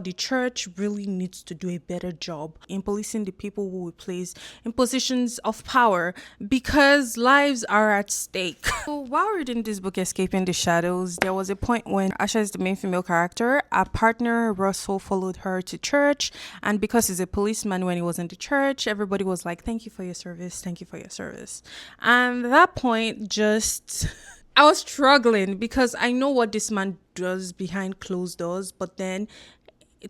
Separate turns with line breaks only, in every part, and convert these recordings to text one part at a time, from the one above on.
The church really needs to do a better job in policing the people who we place in positions of power because lives are at stake. So while reading this book, Escaping the Shadows, there was a point when Asha is the main female character. Our partner, Russell, followed her to church. And because he's a policeman, when he was in the church, everybody was like, thank you for your service. Thank you for your service. And at that point, just... I was struggling because I know what this man does behind closed doors, but then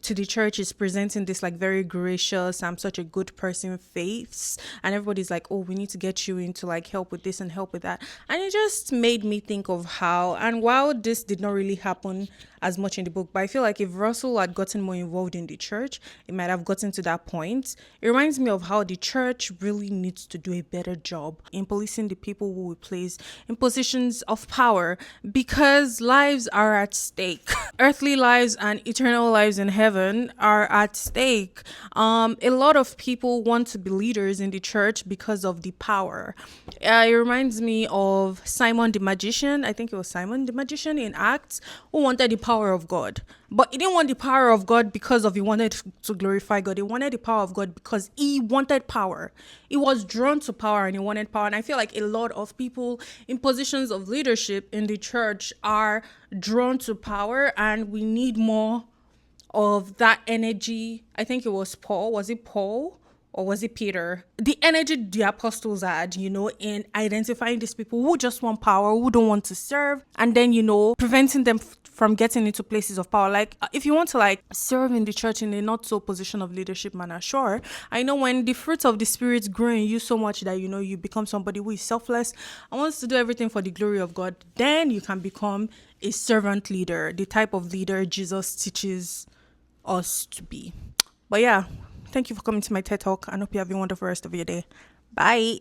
to the church is presenting this like very gracious, I'm such a good person face, and everybody's like, oh, we need to get you into like help with this and help with that. And it just made me think of how, and while this did not really happen as much in the book, but I feel like if Russell had gotten more involved in the church, it might have gotten to that point. It reminds me of how the church really needs to do a better job in policing the people who we place in positions of power because lives are at stake. Earthly lives and eternal lives in heaven are at stake. A lot of people want to be leaders in the church because of the power. It reminds me of Simon the magician. I think it was Simon the magician in Acts, who wanted the power of God. But he didn't want the power of God because he wanted to glorify God. He wanted the power of God because he wanted power. He was drawn to power and he wanted power. And I feel like a lot of people in positions of leadership in the church are drawn to power, and we need more of that energy. I think it was Paul. Was it Paul? Or was it Peter? The energy the apostles had, in identifying these people who just want power, who don't want to serve, and then, preventing them from getting into places of power. Like, if you want to, like, serve in the church in a not so position of leadership manner, sure. I know when the fruits of the Spirit grow in you so much that, you become somebody who is selfless and wants to do everything for the glory of God, then you can become a servant leader, the type of leader Jesus teaches us to be. But yeah, thank you for coming to my TED Talk. I hope you have a wonderful rest of your day. Bye.